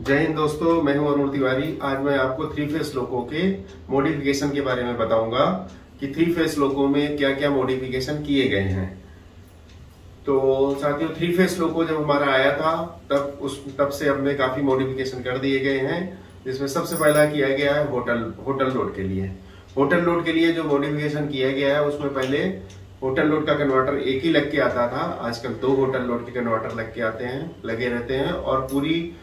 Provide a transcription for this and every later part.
जय हिंद दोस्तों, मैं हूं अरुण तिवारी। आज मैं आपको थ्री फेस लोको के मॉडिफिकेशन के बारे में बताऊंगा कि थ्री फेस लोको में क्या क्या मॉडिफिकेशन किए गए हैं। तो साथियों, थ्री फेस लोको जब हमारा आया था तब से हमने काफी मॉडिफिकेशन कर दिए गए हैं, जिसमें सबसे पहला किया गया है होटल लोड के लिए। होटल लोड के लिए जो मॉडिफिकेशन किया गया है उसमें पहले होटल लोड का कन्वर्टर एक ही लग के आता था। आजकल 2 होटल लोड के कन्वर्टर लगे रहते हैं और पूरी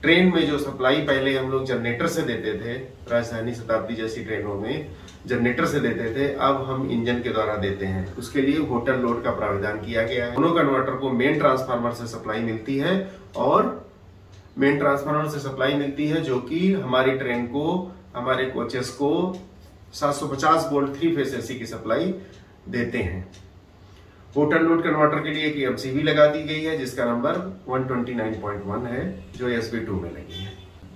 ट्रेन में जो सप्लाई पहले हम लोग जनरेटर से देते थे, राजधानी शताब्दी जैसी ट्रेनों में जनरेटर से देते थे, अब हम इंजन के द्वारा देते हैं। उसके लिए होटल लोड का प्रावधान किया गया है। दोनों कन्वर्टर को मेन ट्रांसफार्मर से सप्लाई मिलती है और मेन ट्रांसफार्मर से सप्लाई मिलती है जो कि हमारी ट्रेन को, हमारे कोचेस को 750 वोल्ट 3 फेस एसी की सप्लाई देते हैं। होटल लोड कन्वर्टर के लिए एक एमसीबी लगा दी गई है जिसका नंबर 129.1 है, जो SB2 में लगी है।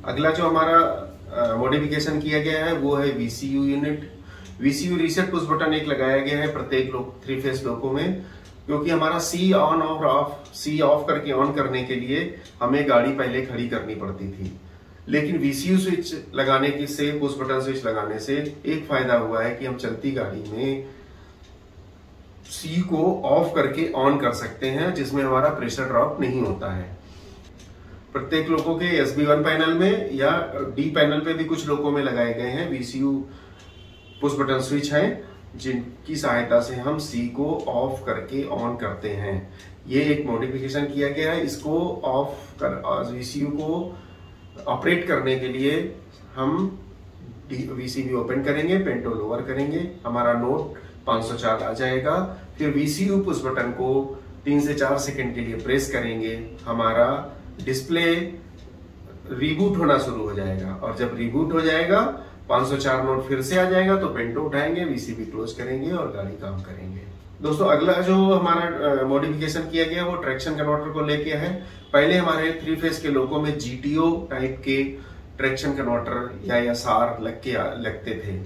अगला जो हमारा मॉडिफिकेशन किया गया है वो है VCU unit. VCU reset push button एक लगाया गया है प्रत्येक थ्री फेस लोको में, क्योंकि हमारा सी ऑफ करके ऑन करने के लिए हमें गाड़ी पहले खड़ी करनी पड़ती थी। लेकिन VCU स्विच लगाने से, पुश बटन स्विच लगाने से एक फायदा हुआ है कि हम चलती गाड़ी में सी को ऑफ करके ऑन कर सकते हैं, जिसमें हमारा प्रेशर ड्रॉप नहीं होता है। प्रत्येक लोको के SB1 पैनल में या D पैनल पे भी कुछ लोको में लगाए गए हैं VCU पुश बटन स्विच हैं, जिनकी सहायता से हम सी को ऑफ करके ऑन करते हैं। ये एक मॉडिफिकेशन किया गया है। इसको VCU को ऑपरेट करने के लिए हम VCB ओपन करेंगे, पेंटो लोअर करेंगे, हमारा नोट 504 आ जाएगा। फिर VCU पुश बटन को 3 से 4 सेकंड के लिए प्रेस करेंगे, हमारा डिस्प्ले रीबूट होना शुरू हो जाएगा और जब रीबूट हो जाएगा 504 नोट फिर से आ जाएगा तो पेंटो उठाएंगे, VCB क्लोज करेंगे और गाड़ी काम करेंगे। दोस्तों, अगला जो हमारा मॉडिफिकेशन किया गया वो ट्रैक्शन कन्वर्टर को लेके है। पहले हमारे 3 फेस के लोको में GTO टाइप के ट्रैक्शन कन्वर्टर या SR लगते थे।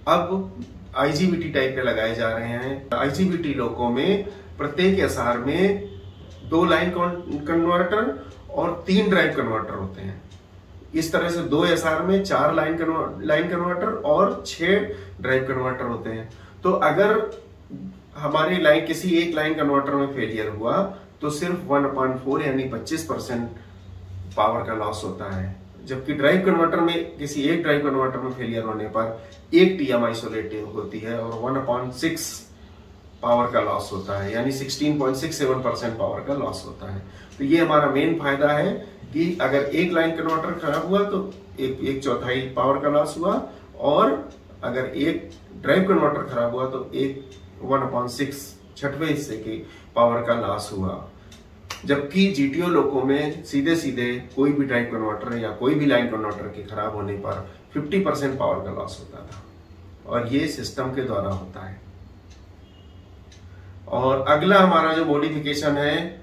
अब IGBT टाइप के लगाए जा रहे हैं। IGBT लोको में प्रत्येक SR में 2 लाइन कन्वर्टर और 3 ड्राइव कन्वर्टर होते हैं। इस तरह से 2 SR में 4 लाइन कन्वर्टर और 6 ड्राइव कन्वर्टर होते हैं। तो अगर हमारी लाइन किसी एक लाइन कन्वर्टर में फेलियर हुआ तो सिर्फ 1/4 यानी 25% पावर का लॉस होता है, जबकि ड्राइव कन्वर्टर में किसी एक ड्राइव कन्वर्टर में फेलियर होने पर 1 TM आइसोलेट होती है और 1/6 पावर का लॉस होता है, यानी 16.67% पावर का लॉस होता है। तो ये हमारा मेन फायदा है कि अगर एक लाइन कन्वर्टर खराब हुआ तो 1/4 पावर का लॉस हुआ, और अगर एक ड्राइव कन्वर्टर खराब हुआ तो 1/6 छठवें हिस्से की पावर का लॉस हुआ। जबकि GTO लोको में सीधे कोई भी ड्राइव कन्वर्टर या कोई भी लाइन कन्वर्टर के खराब होने पर 50% पावर का लॉस होता था, और ये सिस्टम के द्वारा होता है। और अगला हमारा जो मॉडिफिकेशन है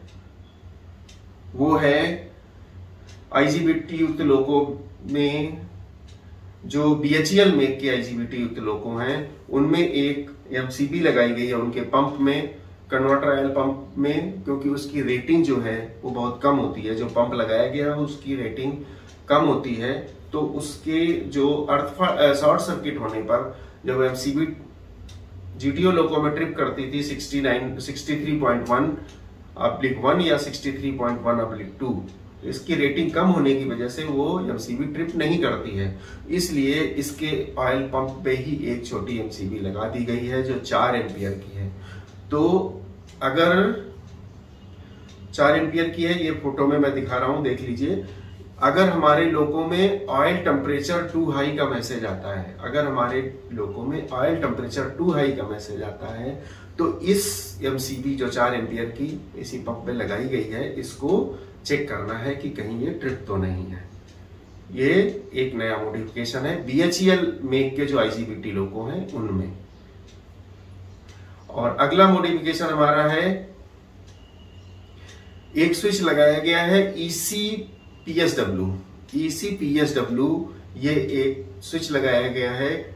वो है IGBT युक्त लोको में, जो BHEL मेक के IGBT युक्त लोको हैं उनमें एक MCB लगाई गई है उनके पंप में, कन्वर्टर ऑयल पंप में, क्योंकि उसकी रेटिंग जो है वो बहुत कम होती है। जो पंप लगाया गया है उसकी रेटिंग कम होती है, तो उसके जो शॉर्ट सर्किट होने पर जब MCB GTO लोको में ट्रिप करती थी 63.1/1 या 63.1/2, इसकी रेटिंग कम होने की वजह से वो MCB ट्रिप नहीं करती है। इसलिए इसके ऑयल पंप पे ही एक छोटी MCB लगा दी गई है जो 4 एम्पियर की है। तो अगर 4 एम्पियर की है, ये फोटो में मैं दिखा रहा हूं, देख लीजिए। अगर हमारे लोको में ऑयल टेम्परेचर टू हाई का मैसेज आता है, अगर हमारे लोको में ऑयल टेम्परेचर टू हाई का मैसेज आता है तो इस MCB जो 4 एम्पियर की इसी पंप में लगाई गई है, इसको चेक करना है कि कहीं ये ट्रिप तो नहीं है। ये एक नया मॉडिफिकेशन है BHEL मेक के जो IGBT लोको हैं उनमें। और अगला मॉडिफिकेशन हमारा है, एक स्विच लगाया गया है ECPSW। ये एक स्विच लगाया गया है।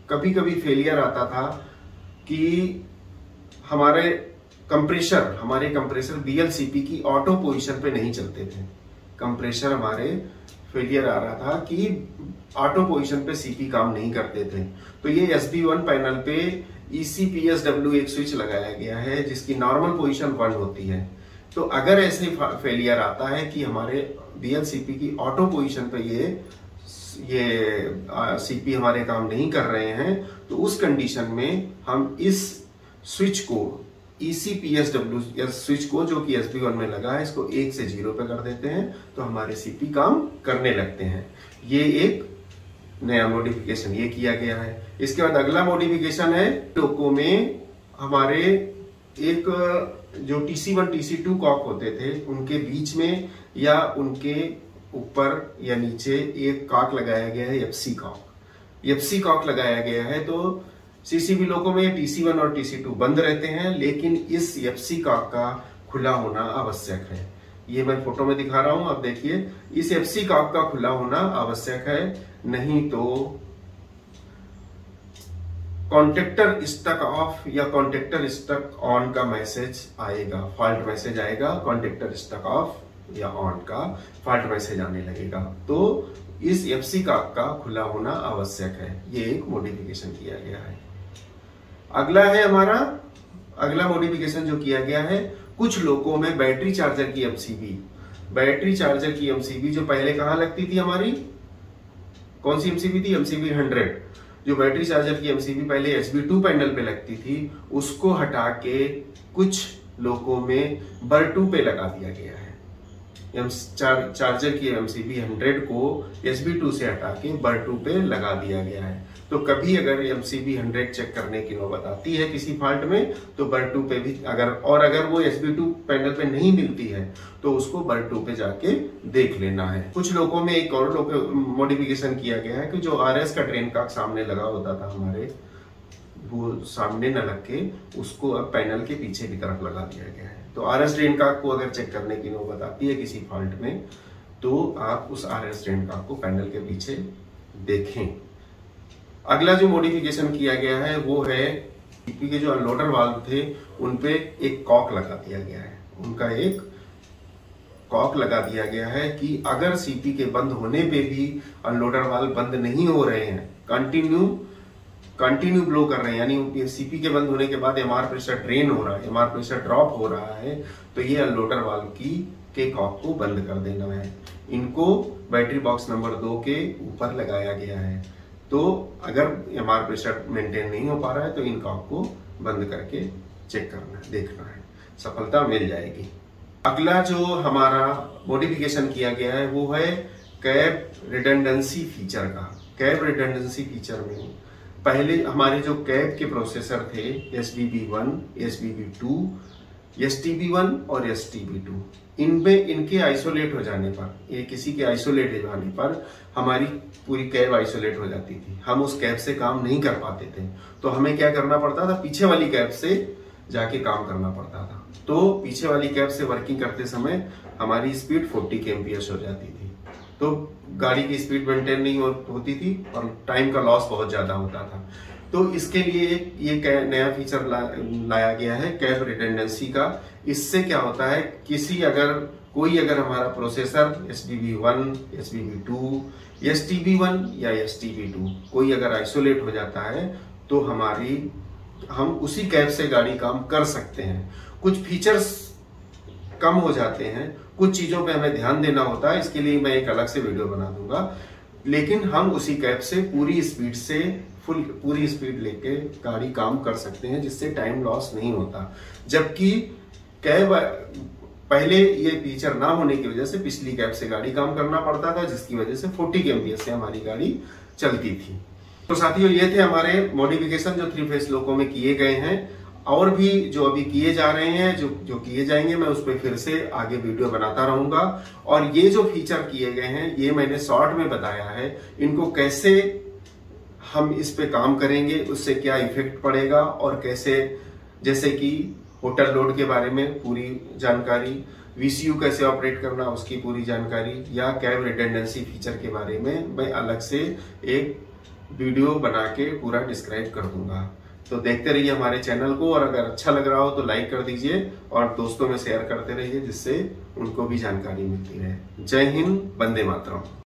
कभी कभी फेलियर आता था कि हमारे कंप्रेसर BLCP की ऑटो पोजीशन पे नहीं चलते थे। कंप्रेसर हमारे फेलियर आ रहा था कि ऑटो पोजीशन पे सीपी काम नहीं करते थे। तो ये SB1 पैनल पे ECPSW एक स्विच लगाया गया है जिसकी नॉर्मल पोजीशन 1 होती है। तो अगर ऐसे फेलियर आता है कि हमारे BLCP की ऑटो पोजीशन पे ये सीपी हमारे काम नहीं कर रहे हैं, तो उस कंडीशन में हम इस स्विच को ECPSW स्विच को जो कि SB1 में लगा है इसको 1 से 0 पे कर देते हैं, तो हमारे सीपी काम करने लगते हैं। ये एक नया मॉडिफिकेशन ये किया गया है। इसके बाद अगला मॉडिफिकेशन है टोको में हमारे एक जो TC1 TC2 कॉक होते थे उनके बीच में या उनके ऊपर या नीचे एक कॉक लगाया गया है, FC कॉक। FC कॉक लगाया गया है। तो CCB लोको में TC1 और TC2 बंद रहते हैं, लेकिन इस FC कॉक का खुला होना आवश्यक है। ये मैं फोटो में दिखा रहा हूं, आप देखिए इस FC कॉक का खुला होना आवश्यक है, नहीं तो कॉन्टेक्टर स्टक ऑफ या कॉन्टेक्टर स्टक ऑन का मैसेज आएगा, फॉल्ट मैसेज आएगा। कॉन्टेक्टर स्टक ऑफ या ऑन का फॉल्ट मैसेज आने लगेगा। तो इस FC कॉक का खुला होना आवश्यक है। ये एक मॉडिफिकेशन किया गया है। अगला है हमारा अगला मॉडिफिकेशन जो किया गया है, कुछ लोगों में बैटरी चार्जर की MCB जो पहले कहां लगती थी हमारी, कौन सी MCB थी? MCB 100। जो बैटरी चार्जर की MCB पहले SB2 पैनल पे लगती थी, उसको हटा के कुछ लोगों में BUR2 पे लगा दिया गया है। चार्जर की MCB 100 को SB2 से हटा के BUR2 पे लगा दिया गया है। तो कभी अगर MCB 100 चेक करने की नौबत आती है किसी फॉल्ट में, तो BUR2 पे भी अगर वो SB2 पैनल पे नहीं मिलती है तो उसको BUR2 पे जाके देख लेना है। कुछ लोगों में एक और मॉडिफिकेशन किया गया है कि जो RS का ड्रेन कॉक सामने लगा होता था हमारे, वो सामने न लग के उसको अब पैनल के पीछे की तरफ लगा दिया गया है। तो RS ड्रेन कॉक को अगर चेक करने की नौबत आती है किसी फॉल्ट में, तो आप उस RS ड्रेन कॉक को पैनल के पीछे देखें। अगला जो मॉडिफिकेशन किया गया है वो है सीपी के जो अनलोडर वाल्व थे उन पे एक कॉक लगा दिया गया है। उनका एक कॉक लगा दिया गया है कि अगर सीपी के बंद होने पे भी अनलोडर वाल्व बंद नहीं हो रहे हैं, कंटिन्यू ब्लो कर रहे हैं, यानी सीपी के बंद होने के बाद MR प्रेशर ड्रेन हो रहा है, MR प्रेशर ड्रॉप हो रहा है, तो ये अनलोडर वाल्व के कॉक को बंद कर देना है। इनको बैटरी बॉक्स नंबर 2 के ऊपर लगाया गया है। तो अगर MR प्रेशर मेंटेन नहीं हो पा रहा है तो इन कॉक को बंद करके चेक करना है, देखना है, सफलता मिल जाएगी। अगला जो हमारा मॉडिफिकेशन किया गया है वो है कैप रिडंडेंसी फीचर का। कैप रिडंडेंसी फीचर में पहले हमारे जो कैप के प्रोसेसर थे SBB1, SBB2, STB1 और STB2, इनमें इनके आइसोलेट हो जाने पर, ये किसी के आइसोलेट हो जाने पर हमारी पूरी कैप आइसोलेट हो जाती थी। हम उस कैप से काम नहीं कर पाते थे, तो हमें क्या करना पड़ता था, पीछे वाली कैप से जाके काम करना पड़ता था। तो पीछे वाली कैप से वर्किंग करते समय हमारी स्पीड 40 kmph हो जाती थी, तो गाड़ी की स्पीड मेंटेन नहीं होती थी और टाइम का लॉस बहुत ज्यादा होता था। तो इसके लिए ये नया फीचर लाया गया है कैप रिडंडेंसी का। इससे क्या होता है, कोई अगर हमारा प्रोसेसर SBB1, SBB2, STB1 या STB2 कोई अगर आइसोलेट हो जाता है तो हम उसी कैप से गाड़ी काम कर सकते हैं। कुछ फीचर्स कम हो जाते हैं, कुछ चीजों पे हमें ध्यान देना होता है, इसके लिए मैं एक अलग से वीडियो बना दूंगा, लेकिन हम उसी कैप से पूरी स्पीड लेके गाड़ी काम कर सकते हैं, जिससे टाइम लॉस नहीं होता। जबकि कैब पहले ये फीचर ना होने की वजह से पिछली कैब से गाड़ी काम करना पड़ता था, जिसकी वजह से 40 kmph से हमारी गाड़ी चलती थी। तो साथियों, ये थे हमारे मॉडिफिकेशन जो 3 फेस लोको में किए गए हैं। और भी जो अभी किए जा रहे हैं, जो किए जाएंगे, मैं उस पर फिर से आगे वीडियो बनाता रहूंगा। और ये जो फीचर किए गए हैं ये मैंने शॉर्ट में बताया है, इनको कैसे हम इस पे काम करेंगे, उससे क्या इफेक्ट पड़ेगा, और कैसे, जैसे कि होटल लोड के बारे में पूरी जानकारी, VCU कैसे ऑपरेट करना उसकी पूरी जानकारी, या कैब रिडंडेंसी फीचर के बारे में मैं अलग से एक वीडियो बना के पूरा डिस्क्राइब कर दूंगा। तो देखते रहिए हमारे चैनल को, और अगर अच्छा लग रहा हो तो लाइक कर दीजिए और दोस्तों में शेयर करते रहिए, जिससे उनको भी जानकारी मिलती रहे। जय हिंद, वंदे मातरम।